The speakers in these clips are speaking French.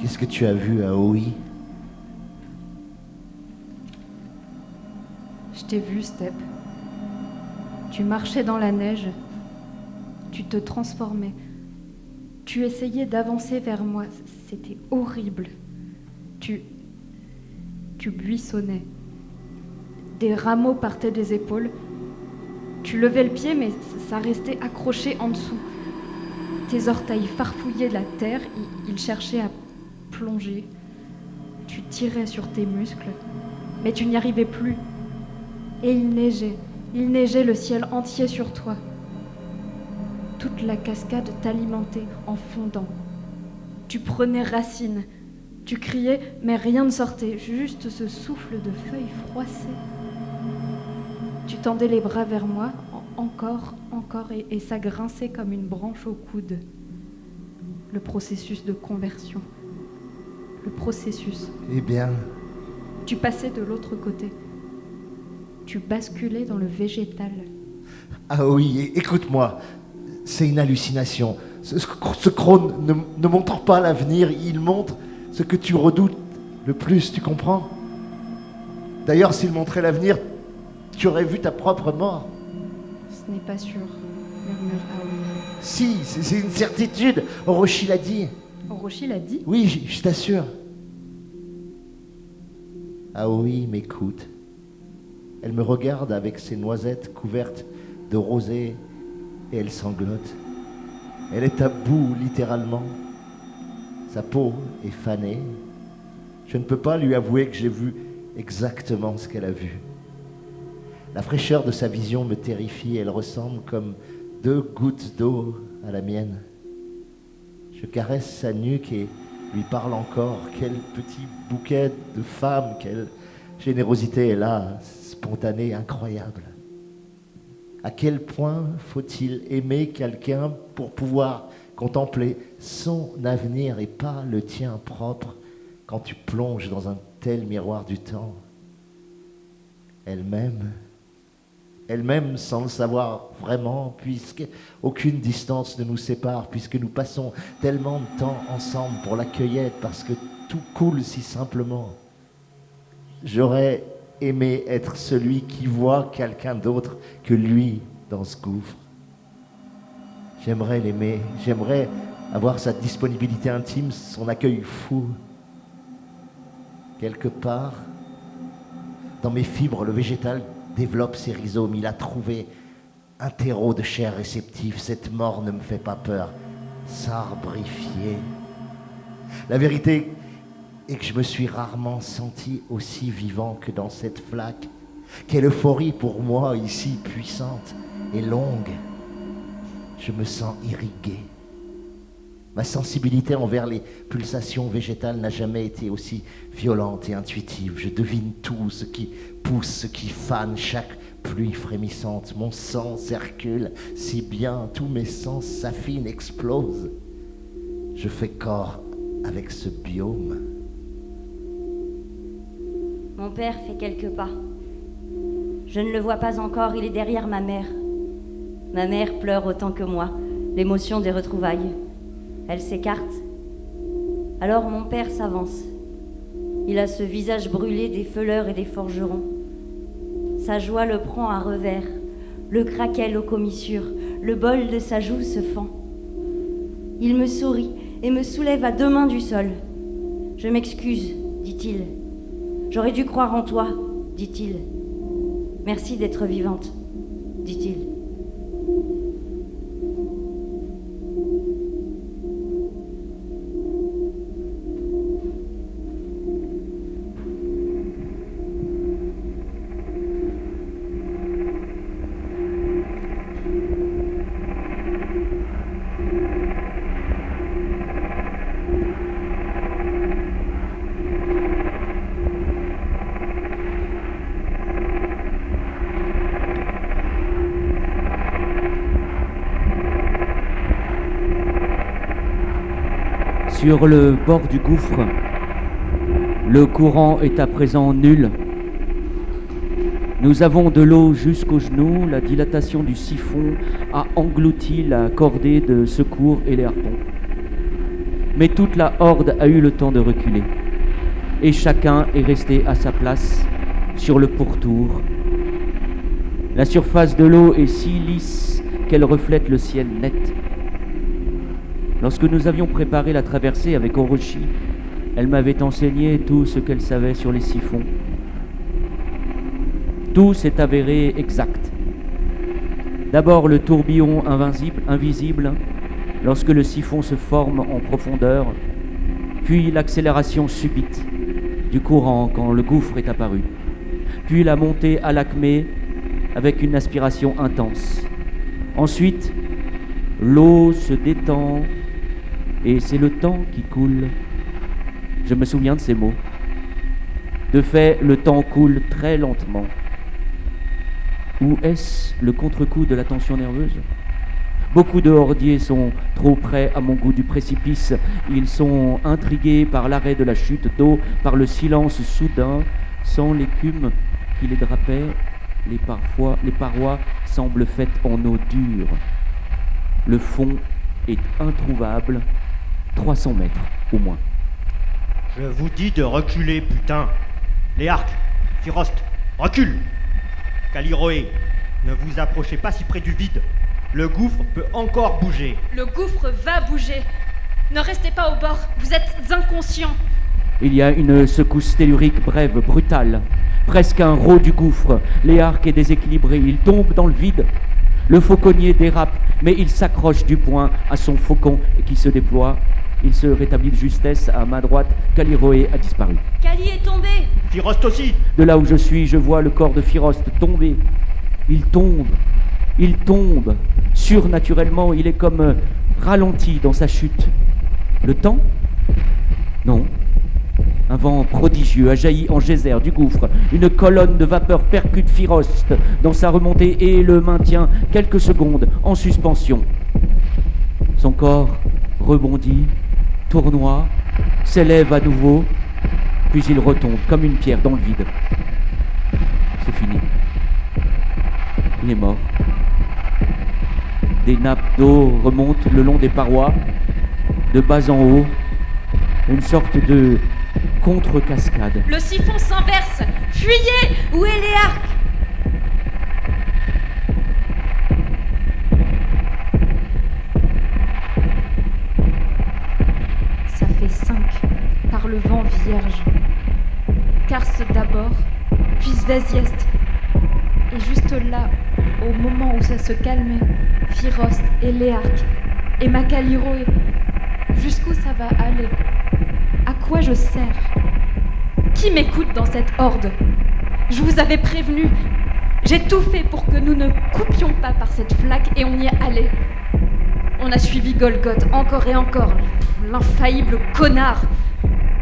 Qu'est-ce que tu as vu à Aoi? Je t'ai vu, Step. Tu marchais dans la neige. Tu te transformais. Tu essayais d'avancer vers moi. C'était horrible. Tu buissonnais. Des rameaux partaient des épaules. Tu levais le pied, mais ça restait accroché en dessous. Tes orteils farfouillaient la terre. Ils cherchaient à plonger. Tu tirais sur tes muscles, mais tu n'y arrivais plus. Et il neigeait le ciel entier sur toi. Toute la cascade t'alimentait en fondant. Tu prenais racine. Tu criais, mais rien ne sortait, juste ce souffle de feuilles froissées. Tu tendais les bras vers moi, encore, et ça grinçait comme une branche au coude. Le processus de conversion. Le processus. Eh bien... Tu passais de l'autre côté. Tu basculais dans le végétal. Ah oui, écoute-moi, c'est une hallucination. Ce crâne ne montre pas l'avenir, il montre ce que tu redoutes le plus, tu comprends? D'ailleurs, s'il montrait l'avenir, tu aurais vu ta propre mort. Ce n'est pas sûr, murmure Aoi. Si, c'est une certitude, Orochi l'a dit. Orochi l'a dit? Oui, je t'assure. Aoi m'écoute. Elle me regarde avec ses noisettes couvertes de rosée et elle sanglote. Elle est à bout, littéralement. Sa peau est fanée. Je ne peux pas lui avouer que j'ai vu exactement ce qu'elle a vu. La fraîcheur de sa vision me terrifie. Elle ressemble comme 2 gouttes d'eau à la mienne. Je caresse sa nuque et lui parle encore. Quel petit bouquet de femme, quelle générosité est là, spontanée, incroyable. À quel point faut-il aimer quelqu'un pour pouvoir contempler son avenir et pas le tien propre quand tu plonges dans un tel miroir du temps? Elle m'aime sans le savoir vraiment, puisque aucune distance ne nous sépare, puisque nous passons tellement de temps ensemble pour la cueillette, parce que tout coule si simplement. J'aurais aimé être celui qui voit quelqu'un d'autre que lui dans ce gouffre. J'aimerais l'aimer, j'aimerais avoir sa disponibilité intime, son accueil fou. Quelque part, dans mes fibres, le végétal développe ses rhizomes. Il a trouvé un terreau de chair réceptif. Cette mort ne me fait pas peur. S'arbrifier. La vérité est que je me suis rarement senti aussi vivant que dans cette flaque. Quelle euphorie pour moi ici, puissante et longue. Je me sens irrigué. Ma sensibilité envers les pulsations végétales n'a jamais été aussi violente et intuitive. Je devine tout, ce qui pousse, ce qui fane, chaque pluie frémissante. Mon sang circule si bien, tous mes sens s'affinent, explosent. Je fais corps avec ce biome. Mon père fait quelques pas. Je ne le vois pas encore, il est derrière ma mère. Ma mère pleure autant que moi, l'émotion des retrouvailles. Elle s'écarte. Alors mon père s'avance. Il a ce visage brûlé des feuleurs et des forgerons. Sa joie le prend à revers, le craquelle aux commissures, le bol de sa joue se fend. Il me sourit et me soulève à 2 mains du sol. « Je m'excuse, dit-il. J'aurais dû croire en toi, dit-il. Merci d'être vivante, dit-il. » Sur le bord du gouffre, le courant est à présent nul. Nous avons de l'eau jusqu'aux genoux, la dilatation du siphon a englouti la cordée de secours et les harpons. mais toute la horde a eu le temps de reculer. Et chacun est resté à sa place sur le pourtour. La surface de l'eau est si lisse qu'elle reflète le ciel net. Lorsque nous avions préparé la traversée avec Orochi, elle m'avait enseigné tout ce qu'elle savait sur les siphons. Tout s'est avéré exact. D'abord le tourbillon invisible, lorsque le siphon se forme en profondeur, puis l'accélération subite du courant quand le gouffre est apparu, puis la montée à l'acmé avec une aspiration intense. Ensuite, l'eau se détend et c'est le temps qui coule. Je me souviens de ces mots. De fait, le temps coule très lentement. Ou est-ce le contre-coup de la tension nerveuse ? Beaucoup de hordiers sont trop près à mon goût du précipice. Ils sont intrigués par l'arrêt de la chute d'eau, par le silence soudain, sans l'écume qui les drapait. Les parois semblent faites en eau dure. Le fond est introuvable, 300 mètres au moins. Je vous dis de reculer, putain. Les arcs, Firost, recule. Caliroé, ne vous approchez pas si près du vide. Le gouffre peut encore bouger. Le gouffre va bouger. Ne restez pas au bord, vous êtes inconscient. Il y a une secousse tellurique brève, brutale. Presque un rot du gouffre. Léarque est déséquilibré, il tombe dans le vide. Le fauconnier dérape, mais il s'accroche du poing à son faucon qui se déploie. Il se rétablit de justesse. À ma droite, Caliroé a disparu. Cali est tombé. Firost aussi. De là où je suis, je vois le corps de Firost tomber. Il tombe. Surnaturellement, il est comme ralenti dans sa chute. Le temps ? Non. Un vent prodigieux a jailli en geyser du gouffre. Une colonne de vapeur percute Firost dans sa remontée et le maintient quelques secondes en suspension. Son corps rebondit, tournoie, s'élève à nouveau, puis il retombe comme une pierre dans le vide. C'est fini. Il est mort. Des nappes d'eau remontent le long des parois, de bas en haut, une sorte de contre-cascade. Le siphon s'inverse. Fuyez! Où est Léarque? Ça fait 5 par le vent vierge. Kars d'abord, puis Svesiest. Et juste là, au moment où ça se calmait, Firost et Léarque et Macaliroé. Jusqu'où ça va aller? À quoi je sers? Qui m'écoute dans cette horde? Je vous avais prévenu. J'ai tout fait pour que nous ne coupions pas par cette flaque et on y est allé. On a suivi Golgoth encore et encore, l'infaillible connard,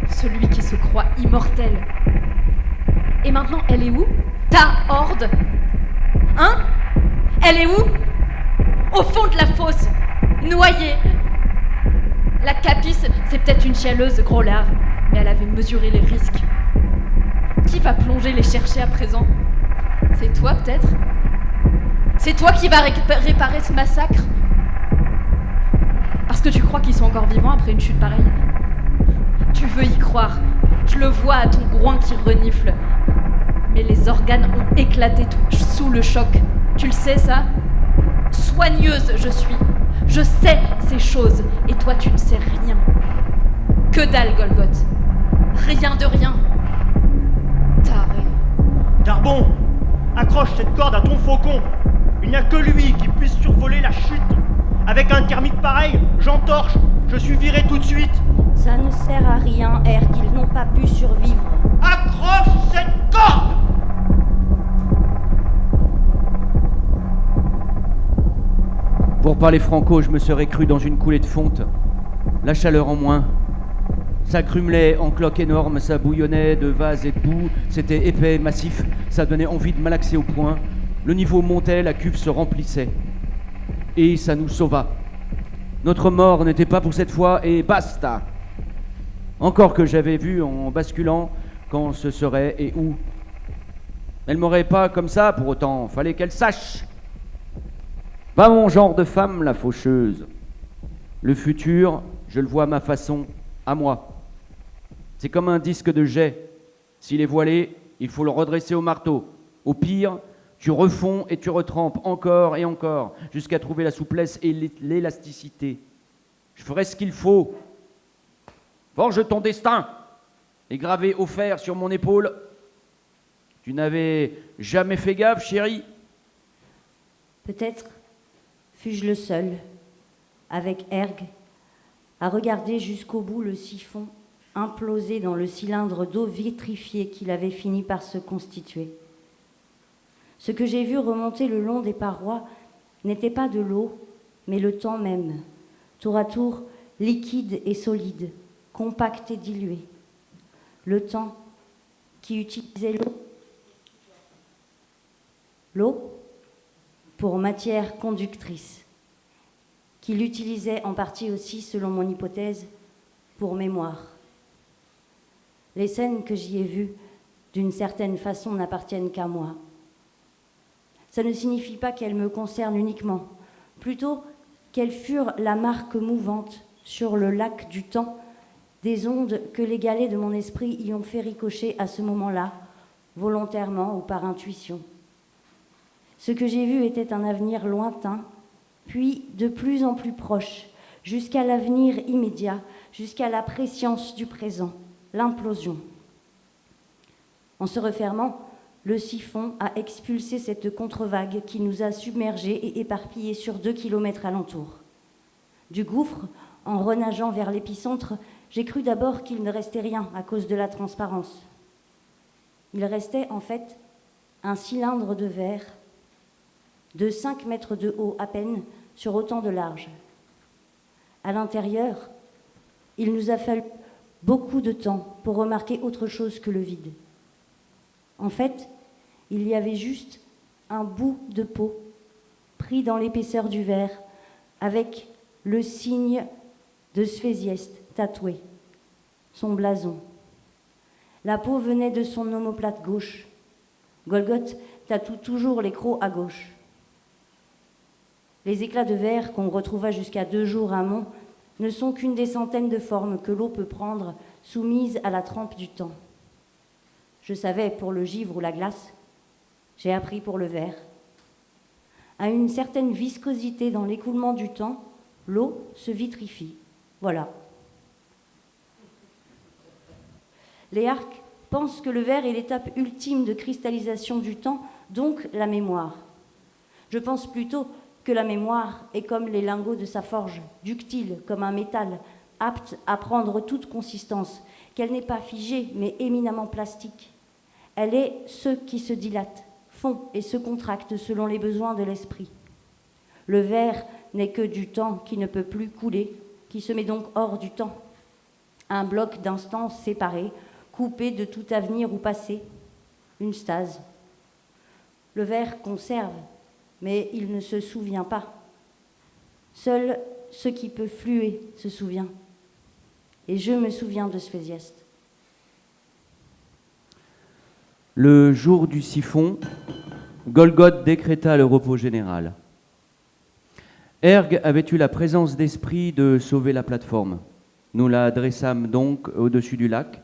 celui qui se croit immortel. Et maintenant, elle est où? Ta horde? Hein? Elle est où? Au fond de la fosse, noyée. La Capis, c'est peut-être une chialeuse, gros lard, mais elle avait mesuré les risques. Qui va plonger les chercher à présent? C'est toi, peut-être? C'est toi qui vas réparer ce massacre? Parce que tu crois qu'ils sont encore vivants après une chute pareille? Tu veux y croire. Je le vois à ton groin qui renifle. Mais les organes ont éclaté sous le choc. Tu le sais, ça? Soigneuse, je suis. Je sais ces choses. Et toi, tu ne sais rien. Que dalle, Golgoth. Rien de rien. Taré. Darbon, accroche cette corde à ton faucon. Il n'y a que lui qui puisse survoler la chute. Avec un thermique pareil, j'entorche. Je suis viré tout de suite. Ça ne sert à rien, Erg, ils n'ont pas pu survivre. Accroche cette corde! Pour parler franco, je me serais cru dans une coulée de fonte. La chaleur en moins. Ça grumelait en cloques énormes, ça bouillonnait de vase et de boue. C'était épais, massif, ça donnait envie de malaxer au poing. Le niveau montait, la cuve se remplissait. Et ça nous sauva. Notre mort n'était pas pour cette fois, et basta. Encore que j'avais vu en basculant quand ce serait et où. Elle m'aurait pas comme ça pour autant, fallait qu'elle sache. Pas mon genre de femme, la faucheuse. Le futur, je le vois à ma façon, à moi. C'est comme un disque de jet. S'il est voilé, il faut le redresser au marteau. Au pire, tu refonds et tu retrempes encore et encore, jusqu'à trouver la souplesse et l'élasticité. Je ferai ce qu'il faut. Forge ton destin est gravé au fer sur mon épaule. Tu n'avais jamais fait gaffe, chérie? Peut-être fus-je le seul, avec Erg, à regarder jusqu'au bout le siphon implosé dans le cylindre d'eau vitrifiée qu'il avait fini par se constituer. Ce que j'ai vu remonter le long des parois n'était pas de l'eau, mais le temps même, tour à tour liquide et solide, compact et dilué. Le temps qui utilisait l'eau pour matière conductrice, qui l'utilisait en partie aussi, selon mon hypothèse, pour mémoire. Les scènes que j'y ai vues, d'une certaine façon, n'appartiennent qu'à moi. Ça ne signifie pas qu'elles me concernent uniquement, plutôt qu'elles furent la marque mouvante sur le lac du temps des ondes que les galets de mon esprit y ont fait ricocher à ce moment-là, volontairement ou par intuition. Ce que j'ai vu était un avenir lointain, puis de plus en plus proche, jusqu'à l'avenir immédiat, jusqu'à la préscience du présent, l'implosion. En se refermant, le siphon a expulsé cette contre-vague qui nous a submergés et éparpillés sur 2 kilomètres alentour. Du gouffre, en renageant vers l'épicentre, j'ai cru d'abord qu'il ne restait rien à cause de la transparence. Il restait en fait un cylindre de verre de 5 mètres de haut à peine sur autant de large. À l'intérieur, il nous a fallu beaucoup de temps pour remarquer autre chose que le vide. En fait, il y avait juste un bout de peau pris dans l'épaisseur du verre avec le signe de Sphésieste tatoué, son blason. La peau venait de son omoplate gauche. Golgoth tatoue toujours les crocs à gauche. Les éclats de verre qu'on retrouva jusqu'à 2 jours à Mont ne sont qu'une des centaines de formes que l'eau peut prendre soumise à la trempe du temps. Je savais pour le givre ou la glace, j'ai appris pour le verre. À une certaine viscosité dans l'écoulement du temps, l'eau se vitrifie. Voilà. Les arcs pensent que le verre est l'étape ultime de cristallisation du temps, donc la mémoire. Je pense plutôt que la mémoire est comme les lingots de sa forge, ductile comme un métal, apte à prendre toute consistance, qu'elle n'est pas figée mais éminemment plastique. Elle est ce qui se dilate, fond et se contracte selon les besoins de l'esprit. Le verre n'est que du temps qui ne peut plus couler, qui se met donc hors du temps. Un bloc d'instants séparés, coupé de tout avenir ou passé, une stase. Le verre conserve, mais il ne se souvient pas. Seul ce qui peut fluer se souvient. Et je me souviens de Sphésieste. Le jour du siphon, Golgoth décréta le repos général. Erg avait eu la présence d'esprit de sauver la plateforme. Nous la dressâmes donc au-dessus du lac,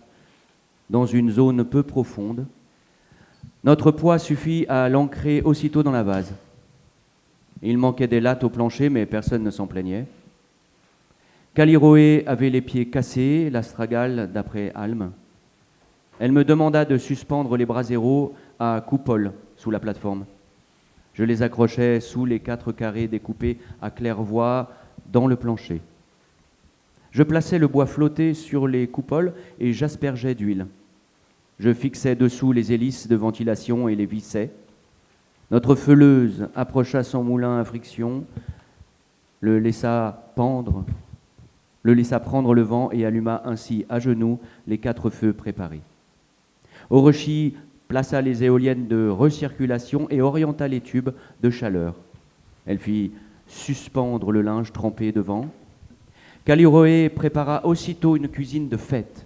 dans une zone peu profonde. Notre poids suffit à l'ancrer aussitôt dans la vase. Il manquait des lattes au plancher, mais personne ne s'en plaignait. Callirhoé avait les pieds cassés, l'astragale d'après Alme. Elle me demanda de suspendre les braseros à coupole sous la plateforme. Je les accrochais sous les 4 carrés découpés à claire-voie dans le plancher. Je plaçais le bois flotté sur les coupoles et j'aspergeais d'huile. Je fixais dessous les hélices de ventilation et les vissais. Notre feuleuse approcha son moulin à friction, le laissa prendre le vent et alluma ainsi à genoux les 4 feux préparés. Orochi plaça les éoliennes de recirculation et orienta les tubes de chaleur. Elle fit suspendre le linge trempé devant. Callirhoé prépara aussitôt une cuisine de fête.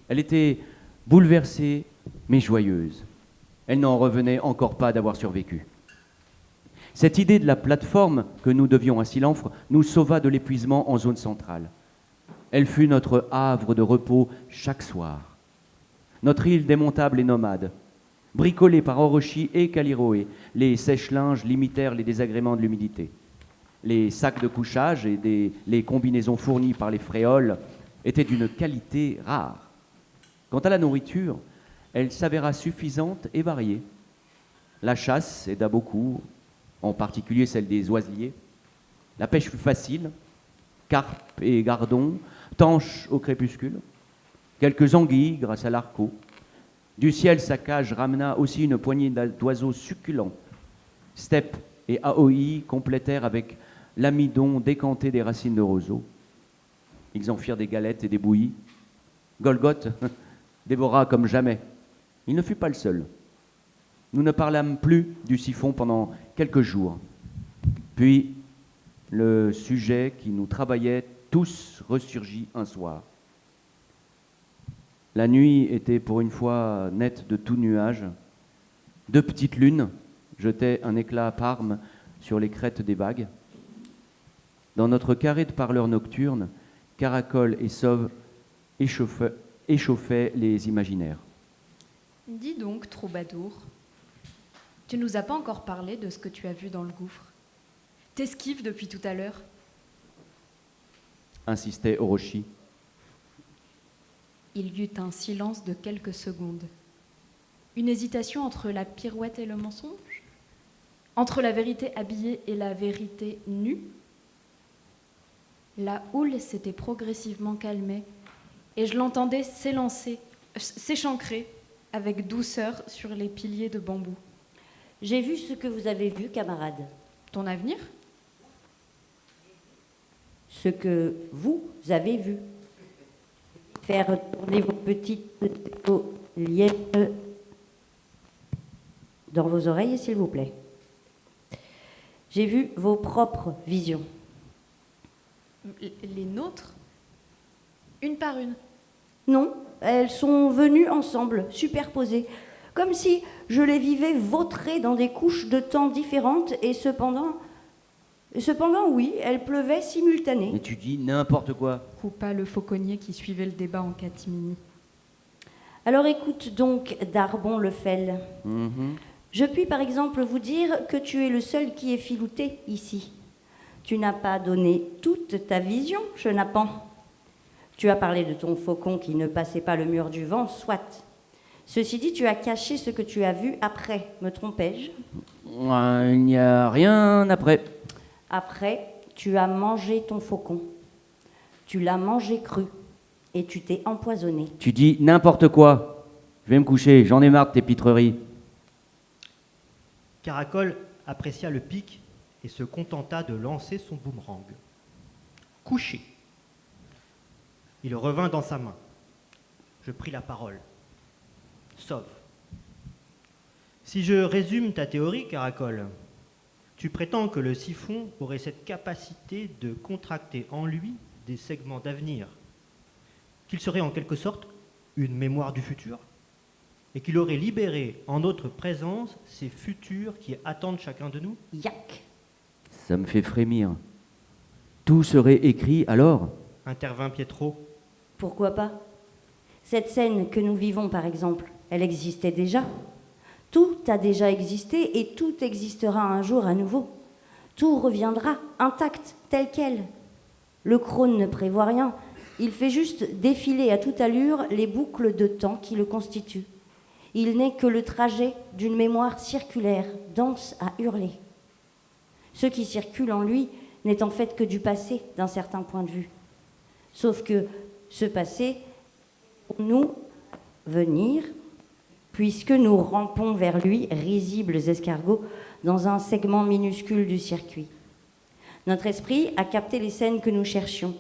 Elle était bouleversée mais joyeuse. Elle n'en revenait encore pas d'avoir survécu. Cette idée de la plateforme que nous devions à Silanfre nous sauva de l'épuisement en zone centrale. Elle fut notre havre de repos chaque soir. Notre île démontable et nomade, bricolée par Orochi et Caliroé, les sèche-linges limitèrent les désagréments de l'humidité. Les sacs de couchage et les combinaisons fournies par les fréoles étaient d'une qualité rare. Quant à la nourriture, elle s'avéra suffisante et variée. La chasse aida beaucoup, en particulier celle des oiseliers. La pêche fut facile, carpes et gardons, tanches au crépuscule. Quelques anguilles grâce à l'arco. Du ciel, sa cage ramena aussi une poignée d'oiseaux succulents. Steppe et Aoi complétèrent avec l'amidon décanté des racines de roseau. Ils en firent des galettes et des bouillies. Golgoth dévora comme jamais. Il ne fut pas le seul. Nous ne parlâmes plus du siphon pendant quelques jours. Puis, le sujet qui nous travaillait tous ressurgit un soir. La nuit était pour une fois nette de tout nuage. 2 petites lunes jetaient un éclat parme sur les crêtes des vagues. Dans notre carré de parleurs nocturnes, Caracol et Sauve échauffaient les imaginaires. Dis donc, troubadour, tu nous as pas encore parlé de ce que tu as vu dans le gouffre. T'esquives depuis tout à l'heure. Insistait Orochi. Il y eut un silence de quelques secondes. Une hésitation entre la pirouette et le mensonge? Entre la vérité habillée et la vérité nue? La houle s'était progressivement calmée et je l'entendais s'échancrer avec douceur sur les piliers de bambou. J'ai vu ce que vous avez vu, camarade. Ton avenir? Ce que vous avez vu. Faire tourner vos petites lièvres dans vos oreilles, s'il vous plaît. J'ai vu vos propres visions. Les nôtres? Une par une? Non, elles sont venues ensemble, superposées, comme si je les vivais vautrées dans des couches de temps différentes et cependant, oui, elles pleuvaient simultanées. Mais tu dis n'importe quoi. Coupa le fauconnier qui suivait le débat en catimini. Alors écoute donc, Darbon Lefel. Je puis par exemple vous dire que tu es le seul qui est filouté ici. Tu n'as pas donné toute ta vision, chenapan. Tu as parlé de ton faucon qui ne passait pas le mur du vent, soit. Ceci dit, tu as caché ce que tu as vu après, me trompais-je? Il n'y a rien après. Après, tu as mangé ton faucon. Tu l'as mangé cru et tu t'es empoisonné. Tu dis n'importe quoi. Je vais me coucher, j'en ai marre de tes pitreries. Caracol apprécia le pic et se contenta de lancer son boomerang. Couché. Il revint dans sa main. Je pris la parole. Sauve. Si je résume ta théorie, Caracol, tu prétends que le siphon aurait cette capacité de contracter en lui des segments d'avenir, qu'il serait en quelque sorte une mémoire du futur, et qu'il aurait libéré en notre présence ces futurs qui attendent chacun de nous? Yac! Ça me fait frémir. Tout serait écrit alors? Intervint Pietro. Pourquoi pas? Cette scène que nous vivons, par exemple, elle existait déjà. Tout a déjà existé et tout existera un jour à nouveau. Tout reviendra intact, tel quel. Le crône ne prévoit rien. Il fait juste défiler à toute allure les boucles de temps qui le constituent. Il n'est que le trajet d'une mémoire circulaire, dense à hurler. Ce qui circule en lui n'est en fait que du passé, d'un certain point de vue. Sauf que ce passé, pour nous, venir, puisque nous rampons vers lui, risibles escargots, dans un segment minuscule du circuit. Notre esprit a capté les scènes que nous cherchions.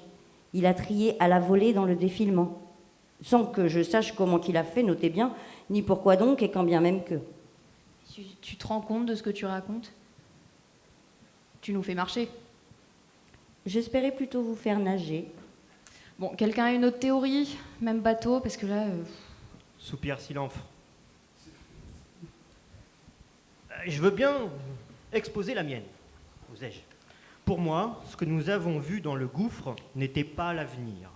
Il a trié à la volée dans le défilement. Sans que je sache comment qu'il a fait, notez bien, ni pourquoi donc, et quand bien même que. Tu te rends compte de ce que tu racontes? Tu nous fais marcher. J'espérais plutôt vous faire nager. Bon, quelqu'un a une autre théorie? Même bateau, parce que là... Soupir Silenfre. Je veux bien exposer la mienne, osais-je. Pour moi, ce que nous avons vu dans le gouffre n'était pas l'avenir.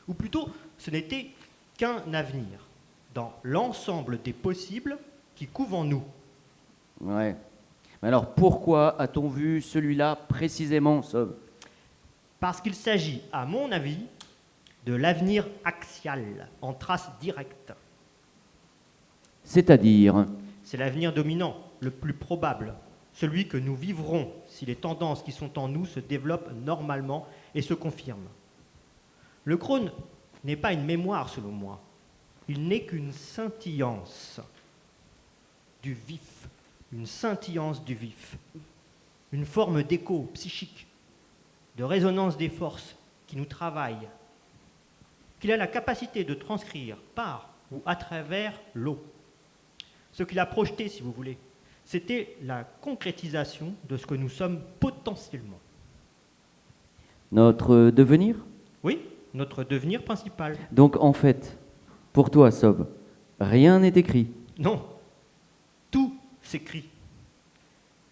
Ou plutôt, ce n'était qu'un avenir, dans l'ensemble des possibles qui couvent en nous. Ouais. Mais alors pourquoi a-t-on vu celui-là précisément, Sauve? Parce qu'il s'agit, à mon avis, de l'avenir axial, en trace directe. C'est-à-dire? C'est l'avenir dominant, le plus probable, celui que nous vivrons si les tendances qui sont en nous se développent normalement et se confirment. Le Crône n'est pas une mémoire, selon moi. Il n'est qu'une scintillance du vif, une scintillance du vif, une forme d'écho psychique, de résonance des forces qui nous travaillent, qu'il a la capacité de transcrire par ou à travers l'eau. Ce qu'il a projeté, si vous voulez, c'était la concrétisation de ce que nous sommes potentiellement. Notre devenir? Oui, notre devenir principal. Donc en fait, pour toi, Sauve, rien n'est écrit. Non, tout s'écrit.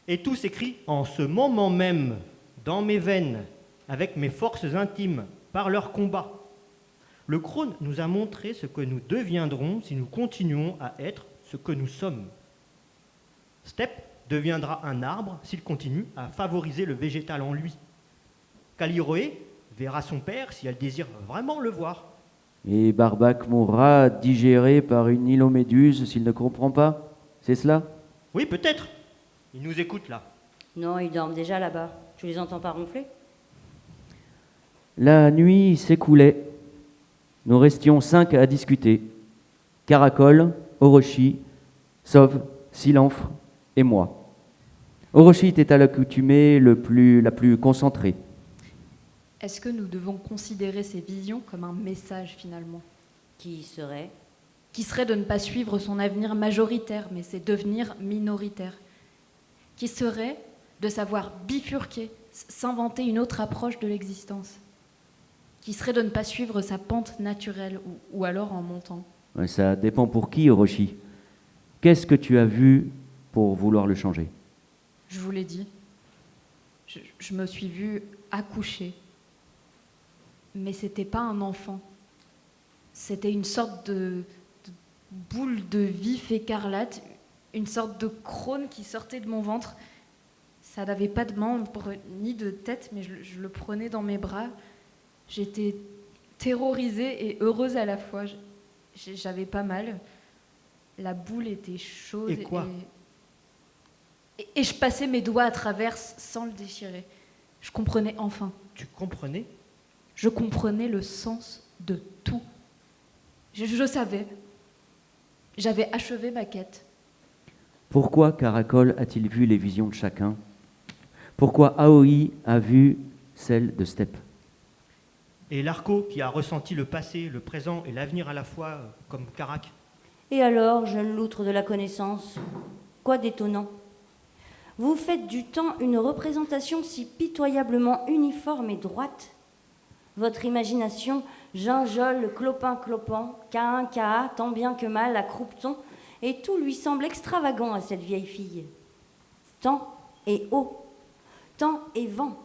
Et tout s'écrit en ce moment même, dans mes veines, avec mes forces intimes, par leur combat. Le Crône nous a montré ce que nous deviendrons si nous continuons à être ce que nous sommes. Steppe deviendra un arbre s'il continue à favoriser le végétal en lui. Callirhoé verra son père si elle désire vraiment le voir. Et Barbac mourra digéré par une hyloméduse s'il ne comprend pas. C'est cela? Oui, peut-être. Il nous écoute là. Non, ils dorment déjà là-bas. Tu les entends pas ronfler? La nuit s'écoulait. Nous restions 5 à discuter. Caracol, Orochi, Sauve, Silenfre et moi. Orochi était à l'accoutumée la plus concentrée. Est-ce que nous devons considérer ces visions comme un message finalement? Qui serait? Qui serait de ne pas suivre son avenir majoritaire, mais ses devenirs minoritaires? Qui serait de savoir bifurquer, s'inventer une autre approche de l'existence? Qui serait de ne pas suivre sa pente naturelle, ou alors en montant? Ouais, ça dépend pour qui, Orochi. Qu'est-ce que tu as vu pour vouloir le changer? Je vous l'ai dit. Je me suis vue accoucher. Mais c'était pas un enfant. C'était une sorte de boule de vif écarlate, une sorte de crône qui sortait de mon ventre. Ça n'avait pas de membres ni de tête, mais je le prenais dans mes bras. J'étais terrorisée et heureuse à la fois. J'avais pas mal. La boule était chaude. Et quoi? Et je passais mes doigts à travers sans le déchirer. Je comprenais enfin. Tu comprenais? Je comprenais le sens de tout. Je savais. J'avais achevé ma quête. Pourquoi Caracol a-t-il vu les visions de chacun? Pourquoi Aoi a vu celle de Steppe? Et Larco, qui a ressenti le passé, le présent et l'avenir à la fois, comme Carac? Et alors, jeune loutre de la connaissance, quoi d'étonnant? Vous faites du temps une représentation si pitoyablement uniforme et droite. Votre imagination gingeole clopin-clopant, Cain-Ca, tant bien que mal à croupeton, et tout lui semble extravagant à cette vieille fille. Temps et eau, temps et vent.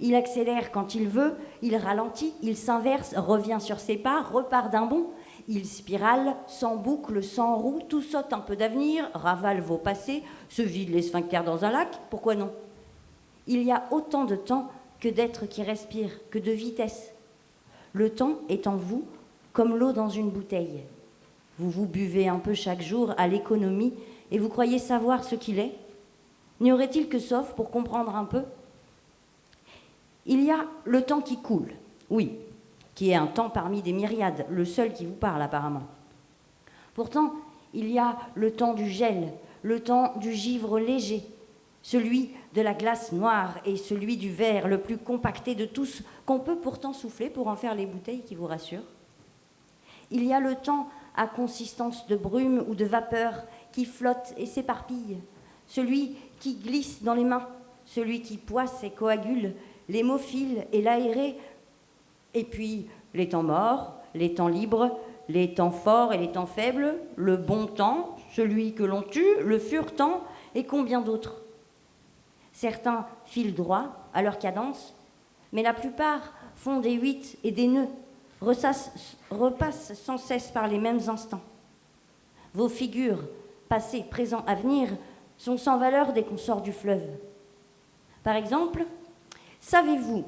Il accélère quand il veut, il ralentit, il s'inverse, revient sur ses pas, repart d'un bond. Il spirale, s'emboucle, s'enroue, tout saute un peu d'avenir, ravale vos passés, se vide les sphincters dans un lac, pourquoi non? Il y a autant de temps que d'êtres qui respirent, que de vitesse. Le temps est en vous comme l'eau dans une bouteille. Vous vous buvez un peu chaque jour à l'économie et vous croyez savoir ce qu'il est. N'y aurait-il que sauf pour comprendre un peu? Il y a le temps qui coule, oui, qui est un temps parmi des myriades, le seul qui vous parle apparemment. Pourtant, il y a le temps du gel, le temps du givre léger, celui de la glace noire et celui du verre, le plus compacté de tous, qu'on peut pourtant souffler pour en faire les bouteilles qui vous rassurent. Il y a le temps à consistance de brume ou de vapeur qui flotte et s'éparpille, celui qui glisse dans les mains, celui qui poisse et coagule, l'hémophile et l'aéré, et puis les temps morts, les temps libres, les temps forts et les temps faibles, le bon temps, celui que l'on tue, le fur temps et combien d'autres. Certains filent droit à leur cadence, mais la plupart font des 8 et des nœuds, repasse sans cesse par les mêmes instants. Vos figures, passé, présent, avenir, sont sans valeur dès qu'on sort du fleuve. Par exemple, savez-vous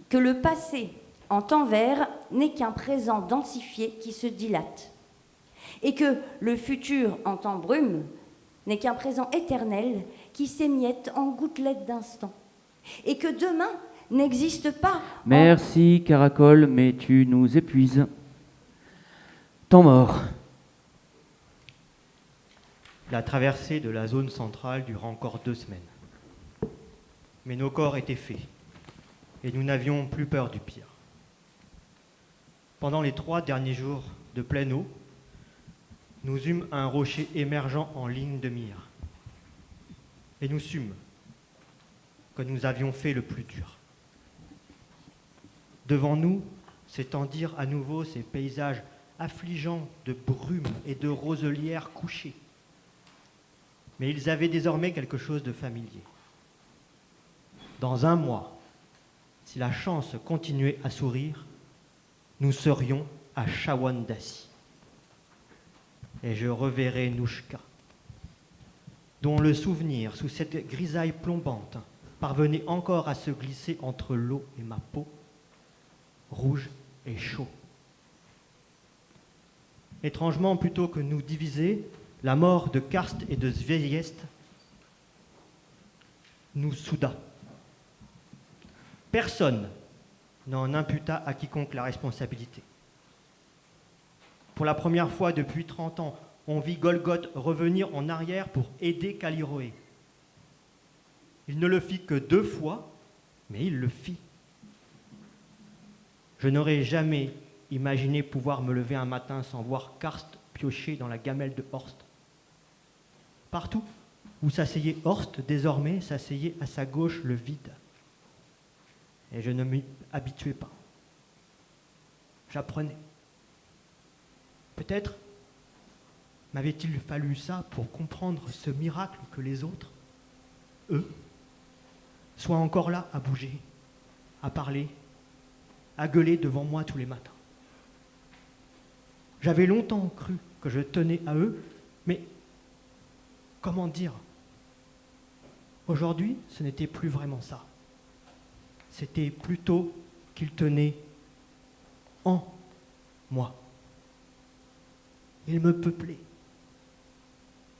que le passé en temps vert n'est qu'un présent densifié qui se dilate, et que le futur en temps brume n'est qu'un présent éternel qui s'émiette en gouttelettes d'instant, et que demain n'existe pas. Merci, Caracol, mais tu nous épuises. Temps mort. La traversée de la zone centrale dura encore 2 semaines. Mais nos corps étaient faits, et nous n'avions plus peur du pire. Pendant les 3 derniers jours de pleine eau, nous eûmes un rocher émergeant en ligne de mire. Et nous sûmes que nous avions fait le plus dur. Devant nous s'étendirent à nouveau ces paysages affligeants de brume et de roselières couchées. Mais ils avaient désormais quelque chose de familier. Dans 1 mois, si la chance continuait à sourire, nous serions à Shawandassi. Et je reverrai Nouchka, dont le souvenir, sous cette grisaille plombante, parvenait encore à se glisser entre l'eau et ma peau, rouge et chaud. Étrangement, plutôt que nous diviser, la mort de Karst et de Sviest nous souda. Personne n'en imputa à quiconque la responsabilité. Pour la première fois depuis 30 ans, on vit Golgoth revenir en arrière pour aider Caliroé. Il ne le fit que 2 fois, mais il le fit. Je n'aurais jamais imaginé pouvoir me lever un matin sans voir Karst piocher dans la gamelle de Horst. Partout où s'asseyait Horst, désormais s'asseyait à sa gauche le vide. Et je ne m'y habituais pas. J'apprenais. Peut-être m'avait-il fallu ça pour comprendre ce miracle que les autres, eux, soient encore là à bouger, à parler, à gueuler devant moi tous les matins. J'avais longtemps cru que je tenais à eux, mais comment dire? Aujourd'hui, ce n'était plus vraiment ça. C'était plutôt qu'ils tenaient en moi. Ils me peuplaient.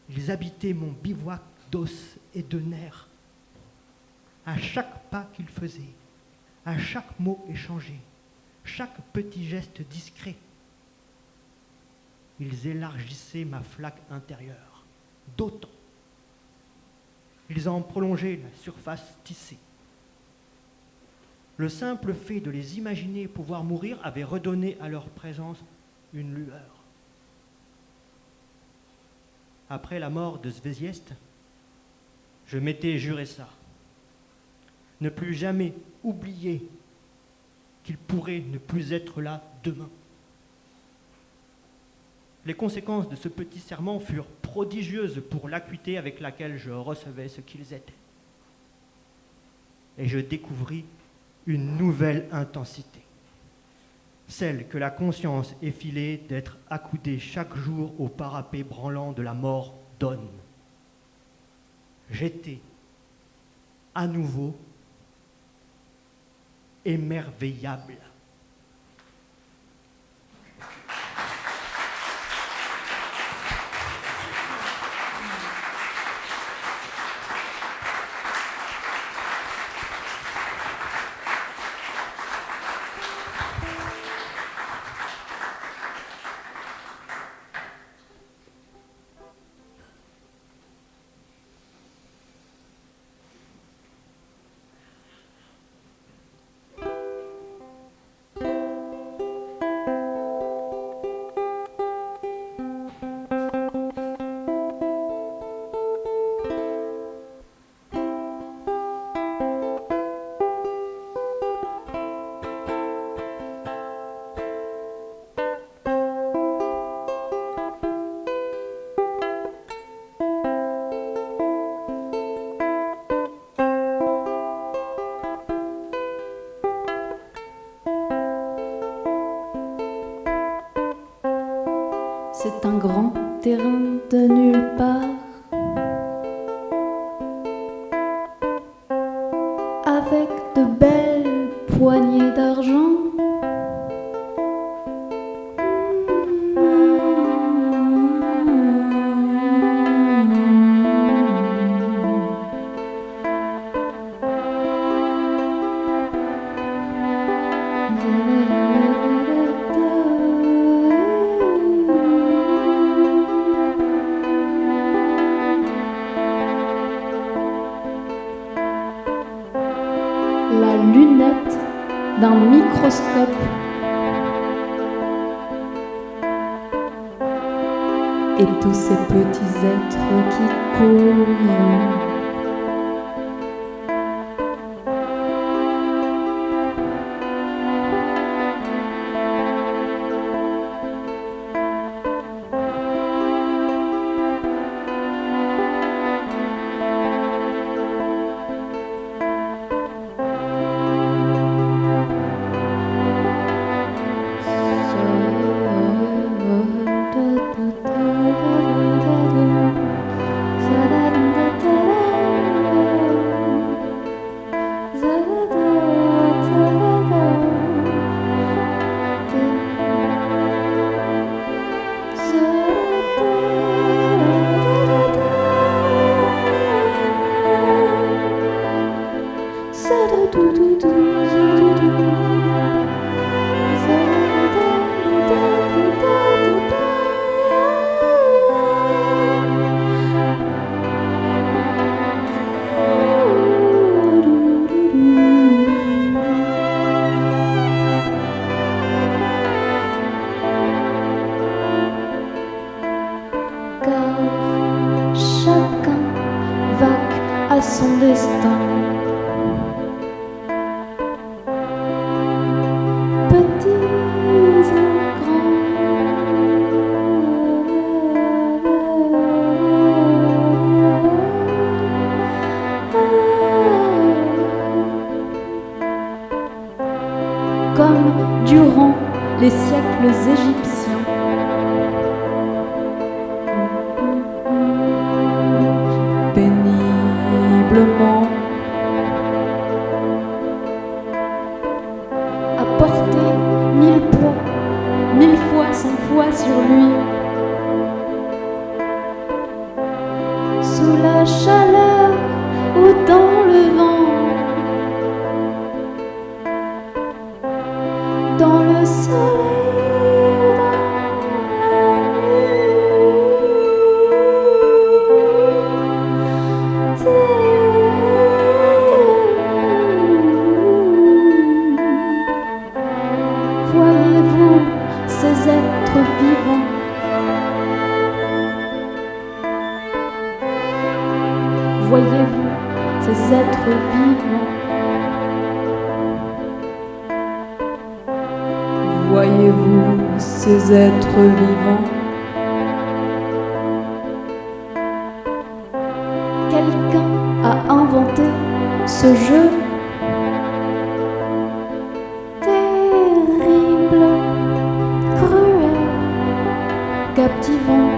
Ils habitaient mon bivouac d'os et de nerfs. À chaque pas qu'ils faisaient, à chaque mot échangé, chaque petit geste discret, ils élargissaient ma flaque intérieure, d'autant. Ils en prolongeaient la surface tissée. Le simple fait de les imaginer pouvoir mourir avait redonné à leur présence une lueur. Après la mort de Sviest, je m'étais juré ça. Ne plus jamais oublier qu'il pourrait ne plus être là demain. Les conséquences de ce petit serment furent prodigieuses pour l'acuité avec laquelle je recevais ce qu'ils étaient. Et je découvris une nouvelle intensité, celle que la conscience effilée d'être accoudée chaque jour au parapet branlant de la mort donne. J'étais à nouveau émerveillable. C'est un grand terrain de nulle part, avec de belles poignées d'argent. La lunette d'un microscope et tous ces petits êtres qui courent. Son destin, petits et grands, comme durant les siècles égyptiens. À porter 1000 poids, 1000 fois son poids sur lui. Sous la chaleur ou dans le vent, dans le soleil ou dans la Voyez-vous ces êtres vivants? Voyez-vous ces êtres vivants? Voyez-vous ces êtres vivants? Quelqu'un a inventé ce jeu terrible, cruel, captivant.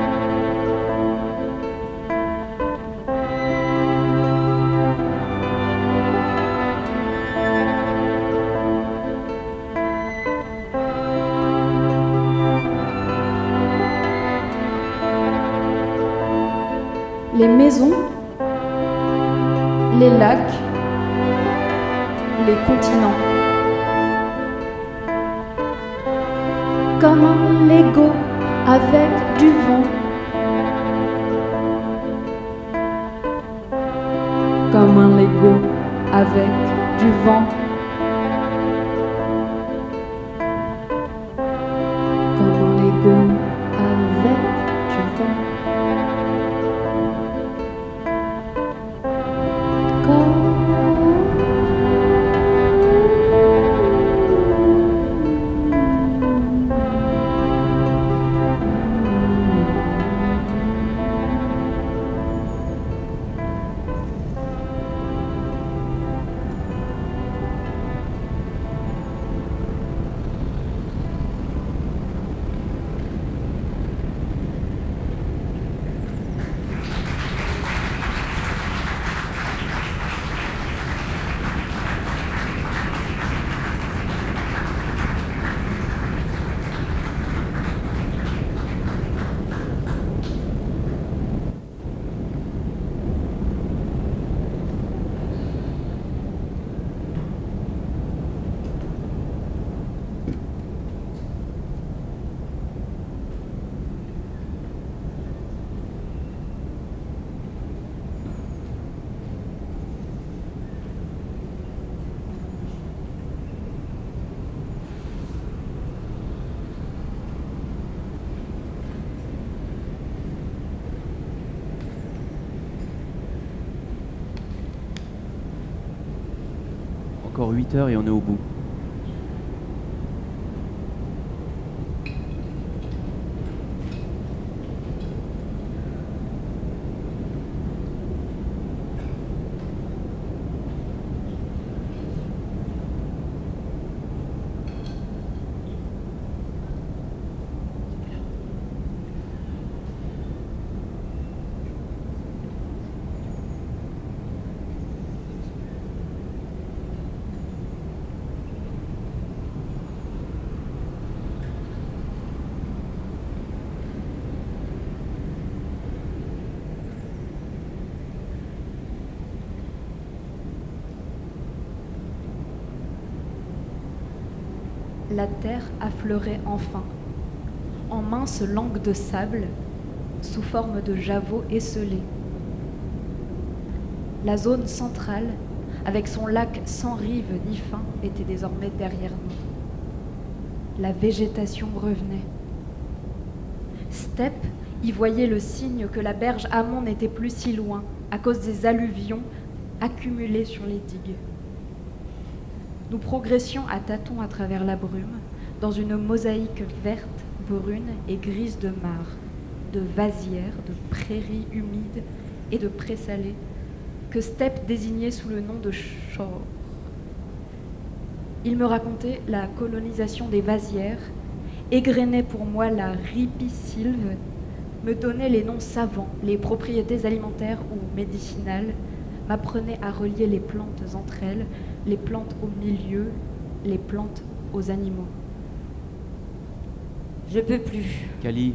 Les maisons, les lacs, les continents. Comme un Lego avec du vent. Comme un Lego avec du vent. Comme un Lego avec du vent. encore 8 heures et on est au bout. La terre affleurait enfin, en minces langues de sable, sous forme de javots esselés. La zone centrale, avec son lac sans rive ni fin, était désormais derrière nous. La végétation revenait. Steppe y voyait le signe que la berge amont n'était plus si loin, à cause des alluvions accumulées sur les digues. Nous progressions à tâtons à travers la brume, dans une mosaïque verte, brune et grise de mares, de vasières, de prairies humides et de prés salés, que Steppe désignait sous le nom de Shore. Il me racontait la colonisation des vasières, égrenait pour moi la ripisylve, me donnait les noms savants, les propriétés alimentaires ou médicinales, m'apprenait à relier les plantes entre elles, les plantes au milieu, les plantes aux animaux. Je peux plus. Kali,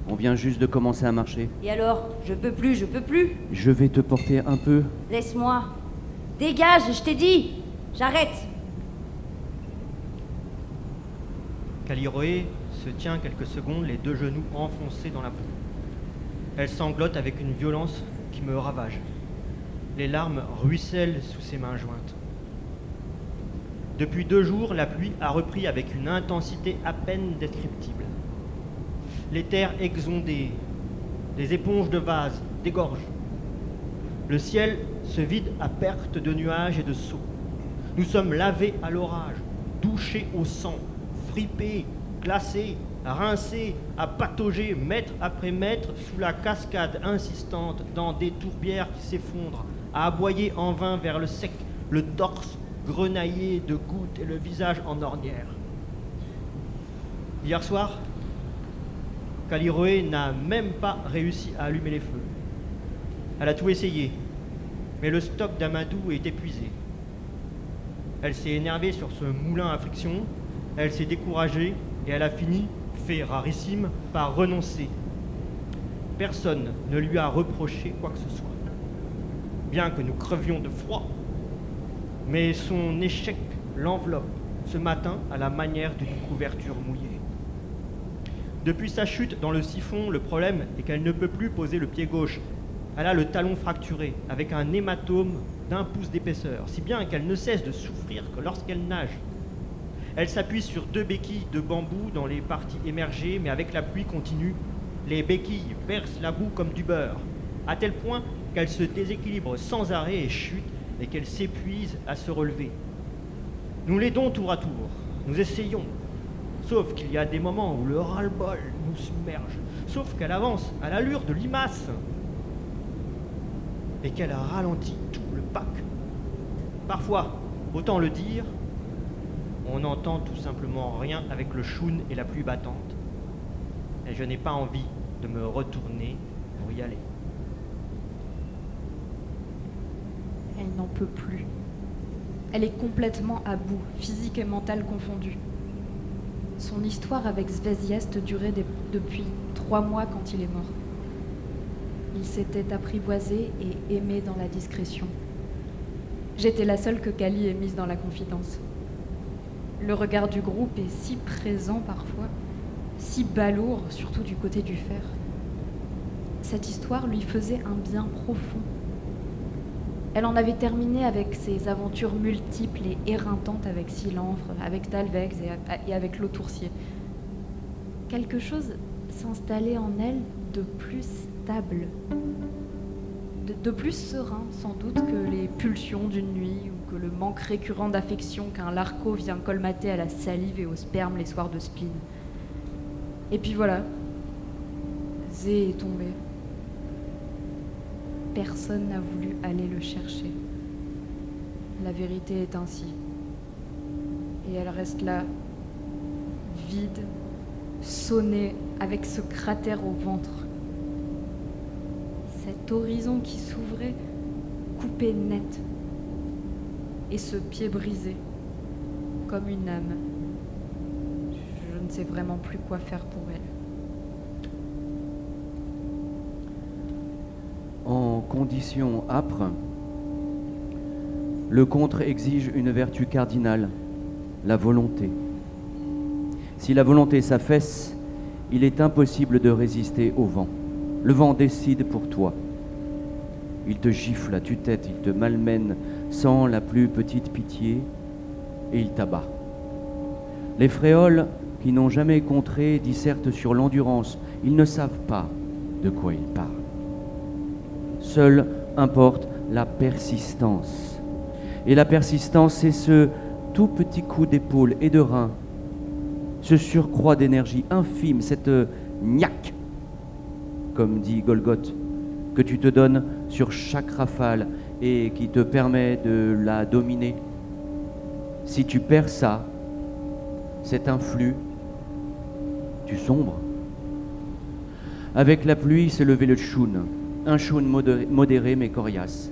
on vient juste de commencer à marcher. Et alors? Je peux plus, je peux plus. Je vais te porter un peu. Laisse-moi. Dégage, je t'ai dit. J'arrête. Caliroé se tient quelques secondes, les deux genoux enfoncés dans la boue. Elle sanglote avec une violence qui me ravage. Les larmes ruissellent sous ses mains jointes. Depuis 2 jours, la pluie a repris avec une intensité à peine descriptible. Les terres exondées, les éponges de vase dégorgent. Le ciel se vide à perte de nuages et de seaux. Nous sommes lavés à l'orage, douchés au sang, fripés, glacés, rincés, à patauger mètre après mètre sous la cascade insistante dans des tourbières qui s'effondrent, à aboyer en vain vers le sec, le torse grenaillé de gouttes et le visage en ornière. Hier soir, Caliroé n'a même pas réussi à allumer les feux. Elle a tout essayé, mais le stock d'Amadou est épuisé. Elle s'est énervée sur ce moulin à friction, elle s'est découragée et elle a fini, fait rarissime, par renoncer. Personne ne lui a reproché quoi que ce soit. Bien que nous crevions de froid, mais son échec l'enveloppe ce matin à la manière d'une couverture mouillée. Depuis sa chute dans le siphon, le problème est qu'elle ne peut plus poser le pied gauche. Elle a le talon fracturé, avec un hématome d'1 pouce d'épaisseur, si bien qu'elle ne cesse de souffrir que lorsqu'elle nage. Elle s'appuie sur 2 béquilles de bambou dans les parties émergées, mais avec la pluie continue, les béquilles percent la boue comme du beurre, à tel point qu'elle se déséquilibre sans arrêt et chute, et qu'elle s'épuise à se relever. Nous l'aidons tour à tour, nous essayons, sauf qu'il y a des moments où le ras-le-bol nous submerge, sauf qu'elle avance à l'allure de limace, et qu'elle ralentit tout le pack. Parfois, autant le dire, on n'entend tout simplement rien avec le choun et la pluie battante, et je n'ai pas envie de me retourner pour y aller. Elle n'en peut plus. Elle est complètement à bout, physique et mentale confondues. Son histoire avec Svéziest durait depuis 3 mois quand il est mort. Il s'était apprivoisé et aimé dans la discrétion. J'étais la seule que Kali ait mise dans la confidence. Le regard du groupe est si présent parfois, si balourd, surtout du côté du fer. Cette histoire lui faisait un bien profond. Elle en avait terminé avec ses aventures multiples et éreintantes avec Silanfre, avec Dalvex et avec l'Autoursier. Quelque chose s'installait en elle de plus stable, de plus serein, sans doute, que les pulsions d'une nuit ou que le manque récurrent d'affection qu'un larco vient colmater à la salive et au sperme les soirs de spleen. Et puis voilà, Zé est tombé. Personne n'a voulu aller le chercher. La vérité est ainsi. Et elle reste là, vide, sonnée, avec ce cratère au ventre. Cet horizon qui s'ouvrait, coupé net. Et ce pied brisé, comme une âme. Je ne sais vraiment plus quoi faire pour elle. En conditions âpres, le contre exige une vertu cardinale, la volonté. Si la volonté s'affaisse, il est impossible de résister au vent. Le vent décide pour toi. Il te gifle à tue-tête, il te malmène sans la plus petite pitié et il t'abat. Les fréoles qui n'ont jamais contré dissertent sur l'endurance. Ils ne savent pas de quoi ils parlent. Seule importe la persistance. Et la persistance, c'est ce tout petit coup d'épaule et de rein, ce surcroît d'énergie infime, cette gnaque, comme dit Golgoth, que tu te donnes sur chaque rafale et qui te permet de la dominer. Si tu perds ça, cet influx, tu sombres. Avec la pluie s'est levé le choun, un choun modéré mais coriace,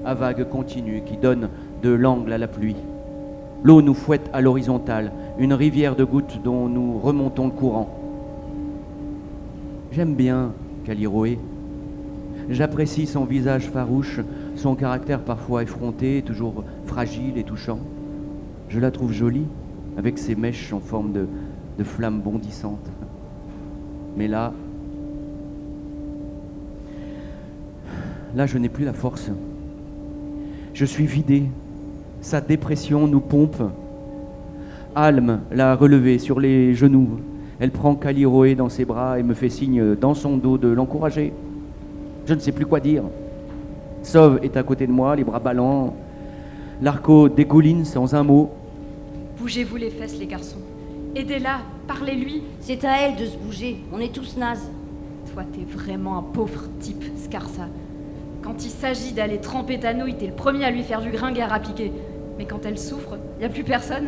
à vagues continues qui donne de l'angle à la pluie. L'eau nous fouette à l'horizontale, une rivière de gouttes dont nous remontons le courant. J'aime bien Caliroé. J'apprécie son visage farouche, son caractère parfois effronté, toujours fragile et touchant. Je la trouve jolie, avec ses mèches en forme de flammes bondissantes. Mais là, je n'ai plus la force. Je suis vidé. Sa dépression nous pompe. Alme l'a relevée sur les genoux. Elle prend Caliroé dans ses bras et me fait signe dans son dos de l'encourager. Je ne sais plus quoi dire. Sauve est à côté de moi, les bras ballants. Larco dégouline sans un mot. Bougez-vous les fesses, les garçons. Aidez-la, parlez-lui. C'est à elle de se bouger, on est tous nazes. Toi, t'es vraiment un pauvre type, Scarsa. Quand il s'agit d'aller tremper ta nouille, t'es le premier à lui faire du gringard à piquer. Mais quand elle souffre, y a plus personne.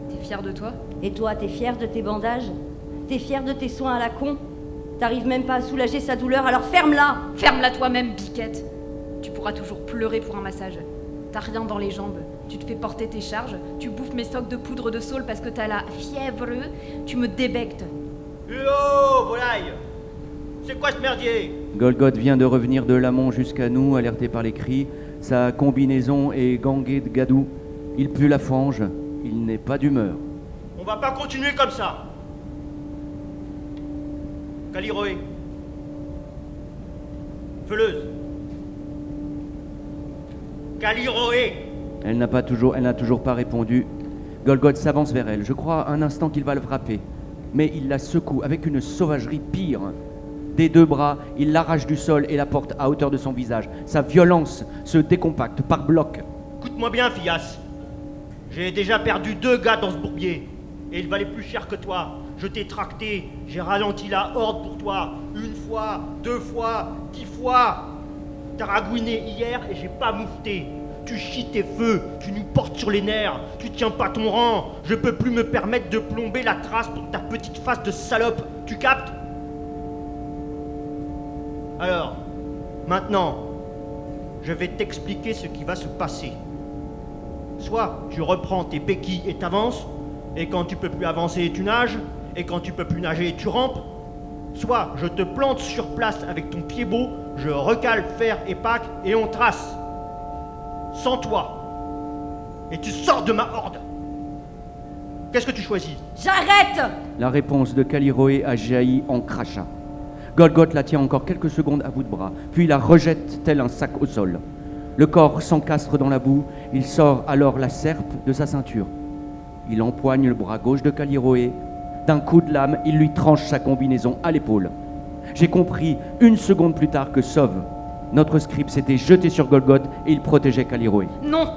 T'es fier de toi? Et toi, t'es fier de tes bandages? T'es fier de tes soins à la con? T'arrives même pas à soulager sa douleur, alors ferme-la! Ferme-la toi-même, biquette. Tu pourras toujours pleurer pour un massage. T'as rien dans les jambes. Tu te fais porter tes charges. Tu bouffes mes stocks de poudre de saule parce que t'as la fièvre. Tu me débectes. Oh, volaille! C'est quoi ce merdier? Golgoth vient de revenir de l'amont jusqu'à nous, alerté par les cris. Sa combinaison est ganguée de gadou. Il pue la fange. Il n'est pas d'humeur. On va pas continuer comme ça. Caliroé. Feuleuse. Caliroé. Elle n'a toujours pas répondu. Golgoth s'avance vers elle. Je crois un instant qu'il va le frapper. Mais il la secoue avec une sauvagerie pire. Des deux bras, il l'arrache du sol et la porte à hauteur de son visage. Sa violence se décompacte par blocs. Écoute-moi bien, Fias. J'ai déjà perdu 2 gars dans ce bourbier. Et ils valaient plus cher que toi. Je t'ai tracté, j'ai ralenti la horde pour toi. 1 fois, 2 fois, 10 fois. T'as ragouiné hier et j'ai pas moufté. Tu chies tes feux, tu nous portes sur les nerfs, tu tiens pas ton rang. Je peux plus me permettre de plomber la trace pour ta petite face de salope. Tu captes? Alors, maintenant, je vais t'expliquer ce qui va se passer. Soit tu reprends tes béquilles et t'avances, et quand tu peux plus avancer, tu nages, et quand tu peux plus nager, tu rampes. Soit je te plante sur place avec ton pied beau, je recale fer et Pâques, et on trace. Sans toi. Et tu sors de ma horde. Qu'est-ce que tu choisis? J'arrête! La réponse de Caliroé a jailli en crachat. Golgoth la tient encore quelques secondes à bout de bras, puis la rejette tel un sac au sol. Le corps s'encastre dans la boue, il sort alors la serpe de sa ceinture. Il empoigne le bras gauche de Caliroé. D'un coup de lame, il lui tranche sa combinaison à l'épaule. J'ai compris 1 seconde plus tard que Sauve Notre scribe s'était jeté sur Golgoth et il protégeait Caliroé. Non,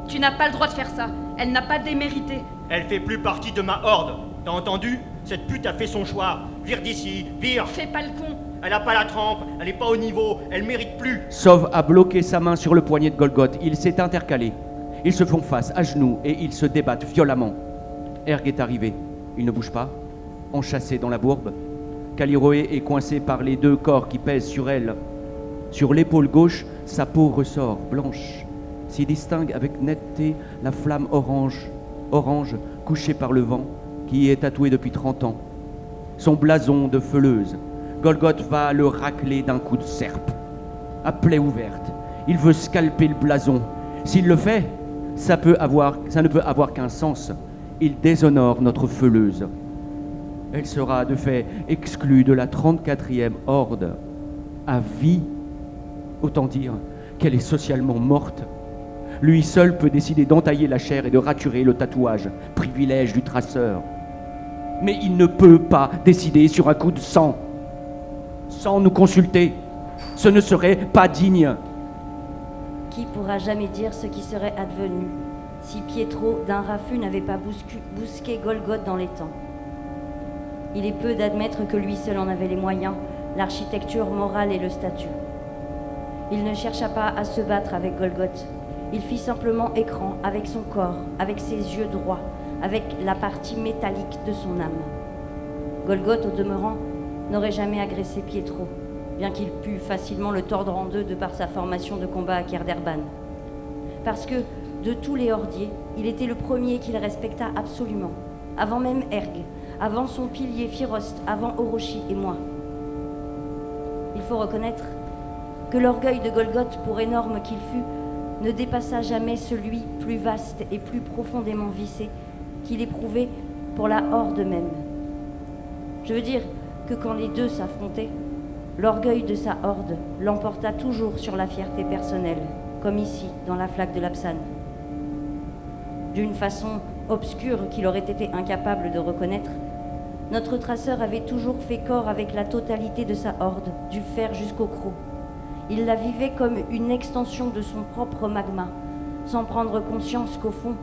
tu n'as pas le droit de faire ça. Elle n'a pas démérité. Elle fait plus partie de ma horde. T'as entendu? Cette pute a fait son choix. Vire d'ici, vire. Fais pas le con. Elle a pas la trempe, elle est pas au niveau, elle mérite plus. Sov a bloqué sa main sur le poignet de Golgoth. Il s'est intercalé. Ils se font face, à genoux, et ils se débattent violemment. Erg est arrivé. Il ne bouge pas, enchâssé dans la bourbe. Caliroé est coincé par les deux corps qui pèsent sur elle. Sur l'épaule gauche, sa peau ressort, blanche. S'y distingue avec netteté la flamme orange couchée par le vent, qui y est tatouée depuis 30 ans. Son blason de feuleuse. Golgoth va le racler d'un coup de serpe. À plaie ouverte, il veut scalper le blason. S'il le fait, ça ne peut avoir qu'un sens. Il déshonore notre feuleuse. Elle sera de fait exclue de la 34e horde à vie. Autant dire qu'elle est socialement morte. Lui seul peut décider d'entailler la chair et de raturer le tatouage, privilège du traceur. Mais il ne peut pas décider sur un coup de sang. Sans nous consulter, ce ne serait pas digne. Qui pourra jamais dire ce qui serait advenu si Pietro d'un raffut n'avait pas bousqué Golgoth dans les temps? Il est peu d'admettre que lui seul en avait les moyens, l'architecture morale et le statut. Il ne chercha pas à se battre avec Golgoth. Il fit simplement écran avec son corps, avec ses yeux droits, avec la partie métallique de son âme. Golgoth, au demeurant, n'aurait jamais agressé Pietro, bien qu'il pût facilement le tordre en deux de par sa formation de combat à Kerderban. Parce que, de tous les hordiers, il était le premier qu'il respecta absolument, avant même Erg, avant son pilier Firost, avant Orochi et moi. Il faut reconnaître que l'orgueil de Golgoth, pour énorme qu'il fût, ne dépassa jamais celui plus vaste et plus profondément vissé qu'il éprouvait pour la horde même. Je veux dire que quand les deux s'affrontaient, l'orgueil de sa horde l'emporta toujours sur la fierté personnelle, comme ici, dans la flaque de l'Apsane. D'une façon obscure qu'il aurait été incapable de reconnaître, notre traceur avait toujours fait corps avec la totalité de sa horde, du fer jusqu'au croc. Il la vivait comme une extension de son propre magma, sans prendre conscience qu'au fond,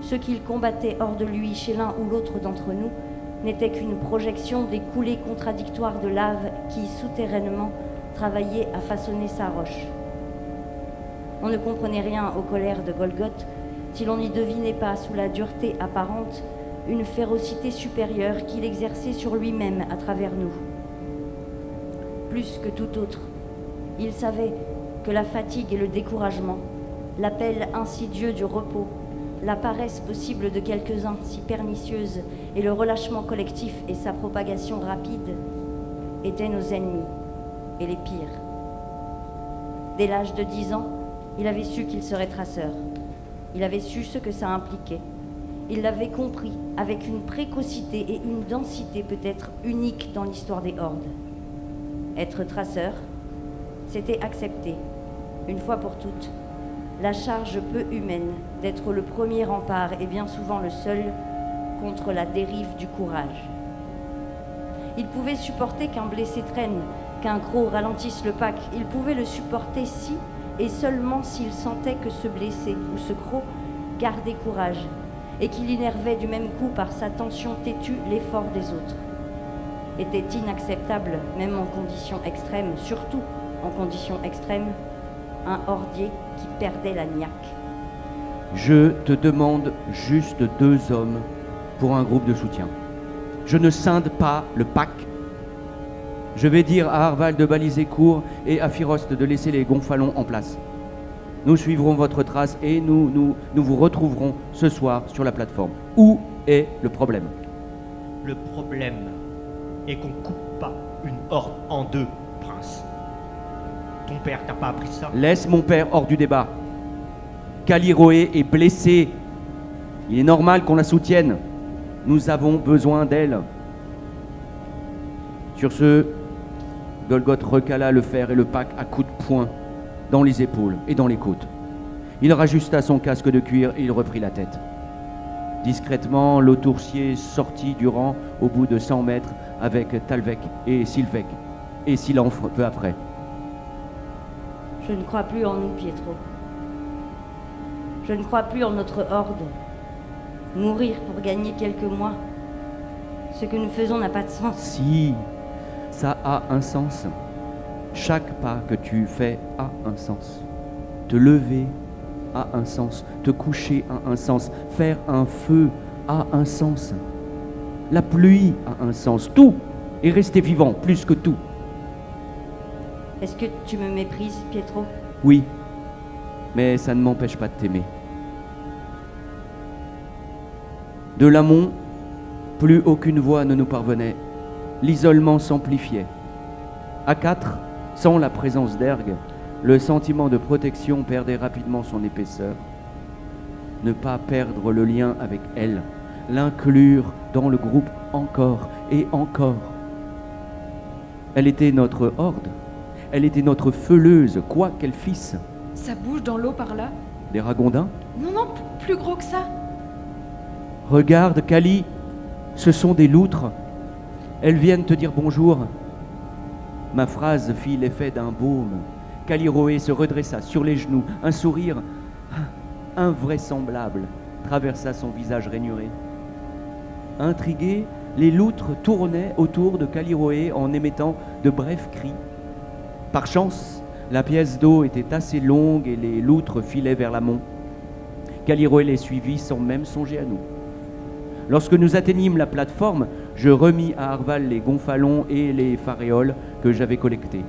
ce qu'il combattait hors de lui chez l'un ou l'autre d'entre nous n'était qu'une projection des coulées contradictoires de lave qui, souterrainement, travaillaient à façonner sa roche. On ne comprenait rien aux colères de Golgoth si l'on n'y devinait pas, sous la dureté apparente, une férocité supérieure qu'il exerçait sur lui-même à travers nous. Plus que tout autre, il savait que la fatigue et le découragement, l'appel insidieux du repos, la paresse possible de quelques-uns si pernicieuse et le relâchement collectif et sa propagation rapide étaient nos ennemis et les pires. Dès l'âge de 10 ans, il avait su qu'il serait traceur. Il avait su ce que ça impliquait. Il l'avait compris avec une précocité et une densité peut-être uniques dans l'histoire des hordes. Être traceur, c'était accepter, une fois pour toutes, la charge peu humaine d'être le premier rempart et bien souvent le seul contre la dérive du courage. Il pouvait supporter qu'un blessé traîne, qu'un croc ralentisse le pack. Il pouvait le supporter si et seulement s'il sentait que ce blessé ou ce croc gardait courage et qu'il innervait du même coup par sa tension têtue l'effort des autres. Était inacceptable, même en conditions extrêmes, surtout en conditions extrêmes, un hordier qui perdait la niaque. Je te demande juste 2 hommes pour un groupe de soutien. Je ne scinde pas le pack. Je vais dire à Arval de baliser court et à Firost de laisser les gonfalons en place. Nous suivrons votre trace et nous vous retrouverons ce soir sur la plateforme. Où est le problème? Le problème est qu'on coupe pas une horde en deux, prince. Ton père t'a pas appris ça? Laisse mon père hors du débat. Caliroé est blessée. Il est normal qu'on la soutienne. Nous avons besoin d'elle. Sur ce, Golgoth recala le fer et le pack à coups de poing dans les épaules et dans les côtes. Il rajusta son casque de cuir et il reprit la tête. Discrètement, l'autoursier sortit du rang au bout de 100 mètres avec Talvek et Sylvek, et Silenfre peu après. Je ne crois plus en nous, Pietro. Je ne crois plus en notre horde. Mourir pour gagner quelques mois. Ce que nous faisons n'a pas de sens. Si, ça a un sens. Chaque pas que tu fais a un sens. Te lever a un sens. Te coucher a un sens. Faire un feu a un sens. La pluie a un sens. Tout est rester vivant, plus que tout. Est-ce que tu me méprises, Pietro? Oui, mais ça ne m'empêche pas de t'aimer. De l'amont, plus aucune voix ne nous parvenait. L'isolement s'amplifiait. À quatre, sans la présence d'Erg, le sentiment de protection perdait rapidement son épaisseur. Ne pas perdre le lien avec elle, l'inclure dans le groupe encore et encore. Elle était notre horde, elle était notre feuleuse, quoi qu'elle fisse. Ça bouge dans l'eau par là? Des ragondins? Non, non, plus gros que ça. Regarde, Kali, ce sont des loutres. Elles viennent te dire bonjour. Ma phrase fit l'effet d'un baume. Kaliroé se redressa sur les genoux. Un sourire invraisemblable traversa son visage rainuré. Intrigués, les loutres tournaient autour de Kaliroé en émettant de brefs cris. Par chance, la pièce d'eau était assez longue et les loutres filaient vers l'amont. Kaliroé les suivit sans même songer à nous. Lorsque nous atteignîmes la plateforme, je remis à Arval les gonfalons et les faréoles que j'avais collectés.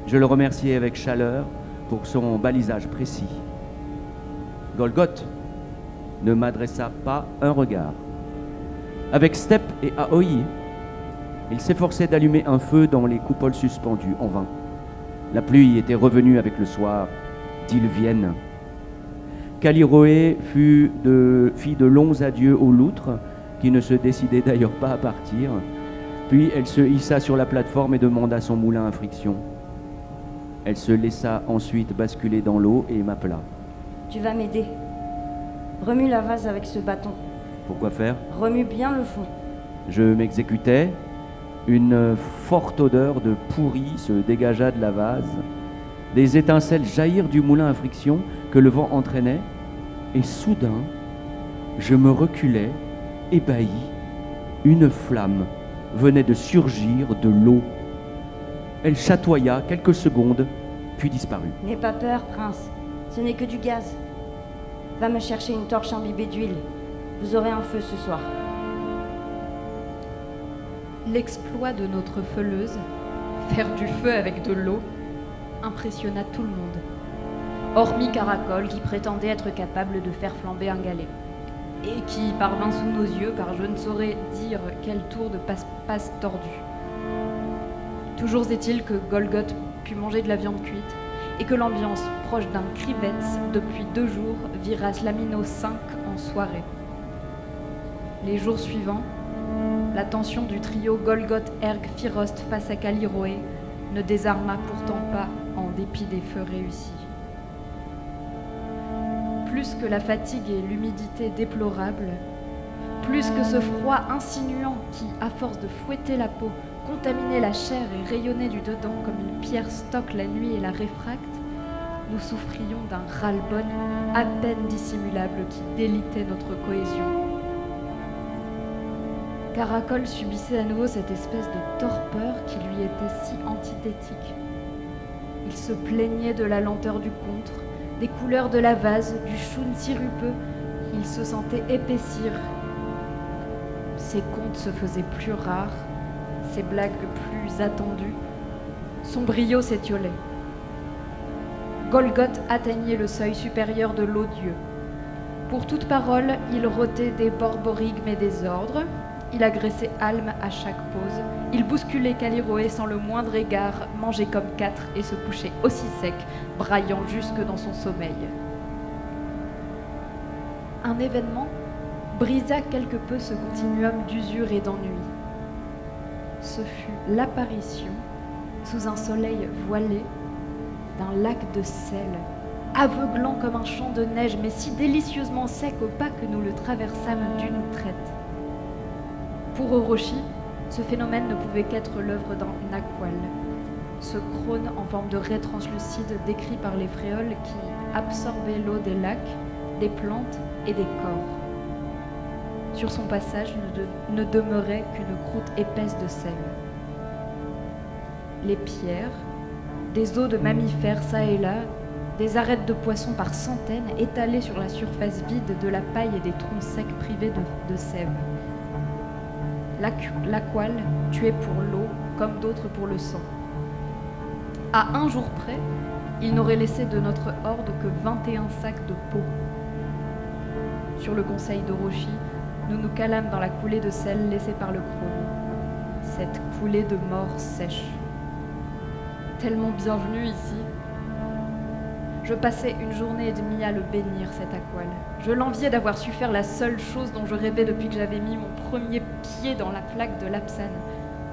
Je le remerciai avec chaleur pour son balisage précis. Golgoth ne m'adressa pas un regard. Avec Step et Aoi, il s'efforçait d'allumer un feu dans les coupoles suspendues, en vain. La pluie était revenue avec le soir, diluvienne. Kaliroé fit de longs adieux aux loutres, qui ne se décidaient d'ailleurs pas à partir. Puis elle se hissa sur la plateforme et demanda son moulin à friction. Elle se laissa ensuite basculer dans l'eau et m'appela. Tu vas m'aider. Remue la vase avec ce bâton. Pourquoi faire? Remue bien le fond. Je m'exécutais. Une forte odeur de pourri se dégagea de la vase. Des étincelles jaillirent du moulin à friction que le vent entraînait. Et soudain, je me reculai, ébahi. Une flamme venait de surgir de l'eau. Elle chatoya quelques secondes, puis disparut. N'aie pas peur, prince. Ce n'est que du gaz. Va me chercher une torche imbibée d'huile. Vous aurez un feu ce soir. L'exploit de notre feuleuse, faire du feu avec de l'eau, impressionna tout le monde. Hormis Caracol, qui prétendait être capable de faire flamber un galet. Et qui parvint sous nos yeux par je ne saurais dire quel tour de passe-passe tordu. Toujours est-il que Golgoth put manger de la viande cuite, et que l'ambiance proche d'un Krivets depuis 2 jours vira Slamino 5 en soirée. Les jours suivants, la tension du trio Golgoth, Erg, Firost face à Kaliroé ne désarma pourtant pas en dépit des feux réussis. Plus que la fatigue et l'humidité déplorables, plus que ce froid insinuant qui, à force de fouetter la peau, contaminait la chair et rayonnait du dedans comme une pierre stocke la nuit et la réfracte, nous souffrions d'un ras-le-bol à peine dissimulable qui délitait notre cohésion. Caracol subissait à nouveau cette espèce de torpeur qui lui était si antithétique. Il se plaignait de la lenteur du contre, des couleurs de la vase, du choune sirupeux. Il se sentait épaissir. Ses contes se faisaient plus rares, ses blagues plus attendues. Son brio s'étiolait. Golgoth atteignait le seuil supérieur de l'odieux. Pour toute parole, il rotait des borborigmes et des ordres. Il agressait Alm à chaque pause. Il bousculait Kaliroé sans le moindre égard, mangeait comme 4 et se couchait aussi sec, braillant jusque dans son sommeil. Un événement brisa quelque peu ce continuum d'usure et d'ennui. Ce fut l'apparition, sous un soleil voilé, d'un lac de sel, aveuglant comme un champ de neige, mais si délicieusement sec au pas que nous le traversâmes d'une traite. Pour Orochi, ce phénomène ne pouvait qu'être l'œuvre d'un naqual. ce crône en forme de raie translucide décrit par les fréoles qui absorbaient l'eau des lacs, des plantes et des corps. Sur son passage ne demeurait qu'une croûte épaisse de sel. Les pierres, des os de mammifères çà et là, des arêtes de poissons par centaines étalées sur la surface vide de la paille et des troncs secs privés de sève. La couale, tuée pour l'eau, comme d'autres pour le sang. À un jour près, il n'aurait laissé de notre horde que 21 sacs de peau. Sur le conseil d'Orochi, nous nous calâmes dans la coulée de sel laissée par le crône. Cette coulée de mort sèche. Tellement bienvenue ici. Je passais une journée et demie à le bénir, cet aquale. Je l'enviais d'avoir su faire la seule chose dont je rêvais depuis que j'avais mis mon premier pied dans la flaque de l'Apsane.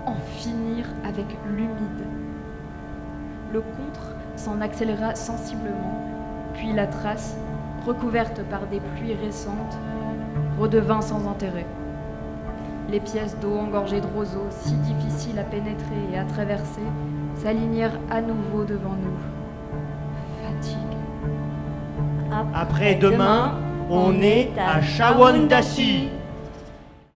En finir avec l'humide. Le contre s'en accéléra sensiblement, puis la trace, recouverte par des pluies récentes, redevint sans intérêt. Les pièces d'eau engorgées de roseaux, si difficiles à pénétrer et à traverser, s'alignèrent à nouveau devant nous. Fatigue. Après-demain, on est à Shawandassi.